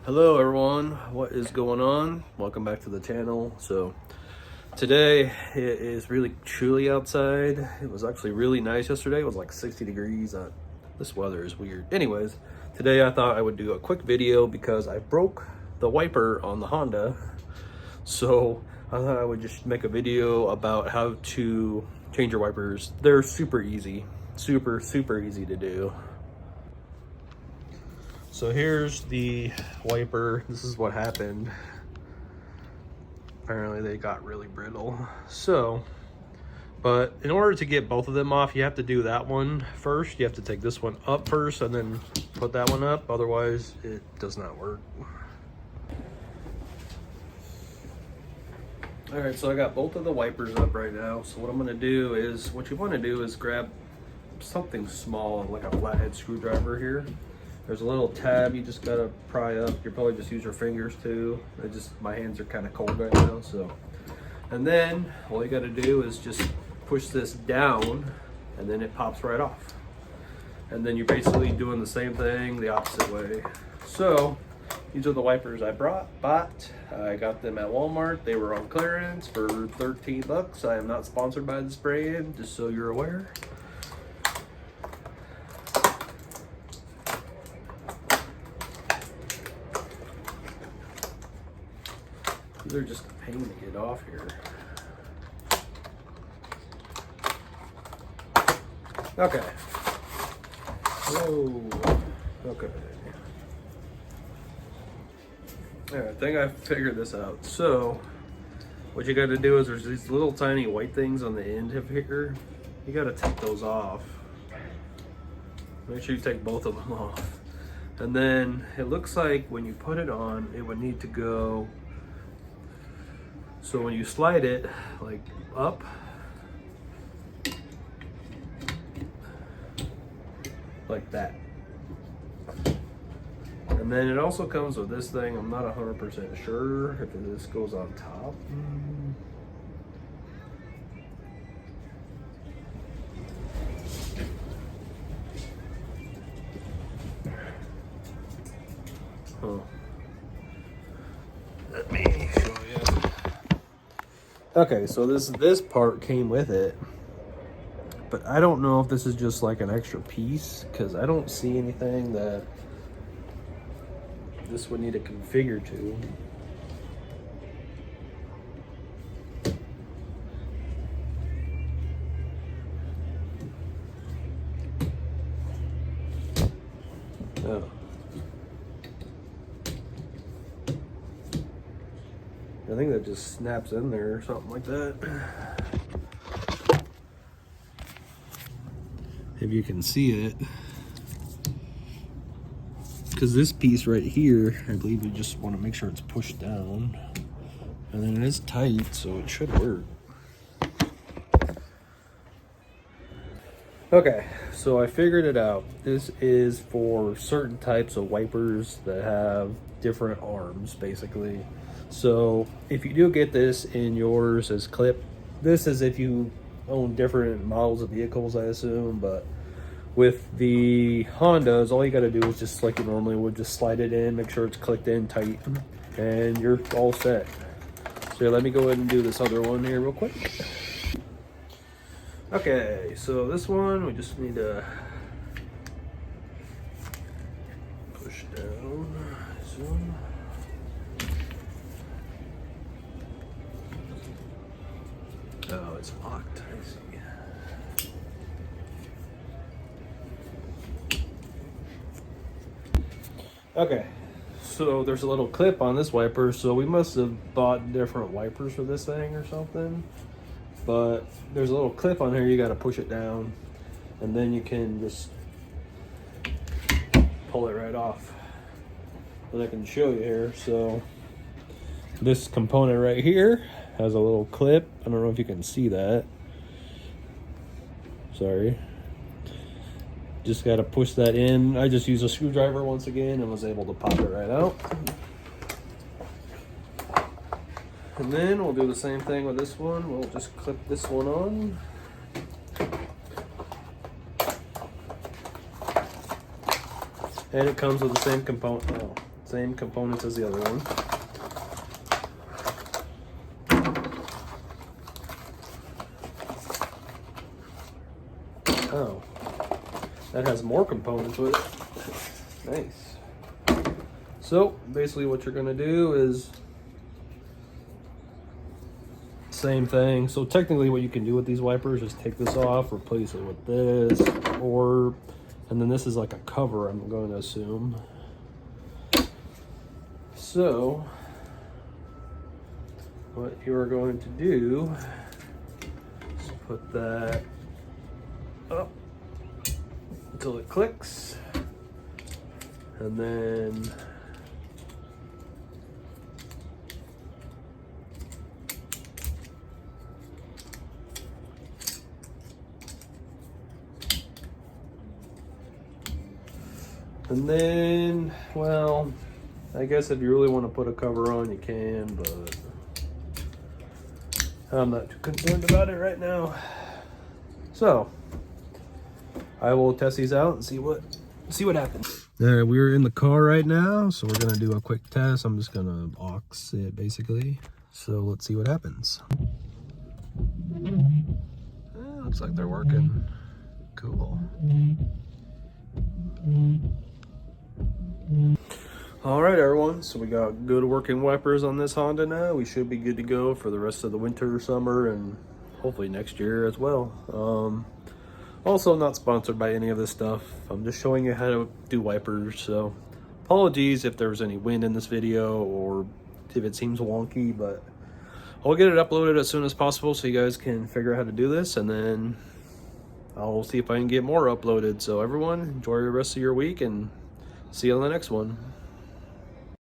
Hello everyone, what is going on? Welcome back to the channel. So today it is really chilly outside. It was actually really nice yesterday. It was like 60 degrees. This weather is weird. Anyways, today I thought I would do a quick video because I broke the wiper on the Honda. So I thought I would just make a video about how to change your wipers. They're super easy, super easy to do. So here's the wiper. This is what happened. Apparently they got really brittle. But in order to get both of them off, you have to do that one first. You have to take this one up first and then put that one up. Otherwise, it does not work. All right, so I got both of the wipers up right now. So what I'm gonna do is, what you wanna do is grab something small, like a flathead screwdriver here. There's a little tab you just gotta pry up. You probably just use your fingers too. My hands are kind of cold right now, so. And then all you gotta do is just push this down and then it pops right off. And then you're basically doing the same thing the opposite way. So these are the wipers I bought. I got them at Walmart. They were on clearance for 13 bucks. I am not sponsored by this brand, just so you're aware. They're just a pain to get off here. Okay. Whoa. Okay. Alright, I think I figured this out. So, what you gotta do is there's these little tiny white things on the end of here. You gotta take those off. Make sure you take both of them off. And then it looks like when you put it on, it would need to go. So when you slide it like up, like that. And then it also comes with this thing. I'm not 100% sure if this goes on top. Huh. Let me show you. Okay, so this part came with it, but I don't know if this is just like an extra piece because I don't see anything that this would need to configure to. Oh. I think that just snaps in there or something like that. If you can see it. Because this piece right here, I believe you just want to make sure it's pushed down. And then it is tight, so it should work. Okay, so I figured it out. This is for certain types of wipers that have different arms, basically. So if you do get this in yours as clip, this is if you own different models of vehicles, I assume, but with the Hondas, all you got to do is just like you normally would, just slide it in, make sure it's clicked in tight, and you're all set. So let me go ahead and do this other one here real quick. Okay, so this one we just need to push down, zoom. Oh, it's locked, I see. Okay, so there's a little clip on this wiper, so we must have bought different wipers for this thing or something. But there's a little clip on here, you gotta push it down, and then you can just pull it right off. And I can show you here. So this component right here has a little clip. I don't know if you can see that. Sorry. Just got to push that in. I just used a screwdriver once again and was able to pop it right out. And then we'll do the same thing with this one. We'll just clip this one on. And it comes with the same component. Oh, Same components as the other one. Oh, that has more components with it. Nice. So basically what you're gonna do is same thing. So technically what you can do with these wipers is take this off, replace it with this, and then this is like a cover, I'm going to assume. So what you are going to do is put that up until it clicks, and then well, I guess if you really want to put a cover on, you can, but I'm not too concerned about it right now. So I will test these out and see what happens. We're in the car right now, so we're gonna do a quick test. I'm just gonna aux it basically. So let's see what happens. Looks like they're working. Cool. All right, everyone, so we got good working wipers on this Honda now. We should be good to go for the rest of the winter, summer, and hopefully next year as well. Also not sponsored by any of this stuff. I'm just showing you how to do wipers, so apologies if there was any wind in this video or if it seems wonky, but I'll get it uploaded as soon as possible so you guys can figure out how to do this, and then I'll see if I can get more uploaded. So everyone, enjoy the rest of your week and see you on the next one.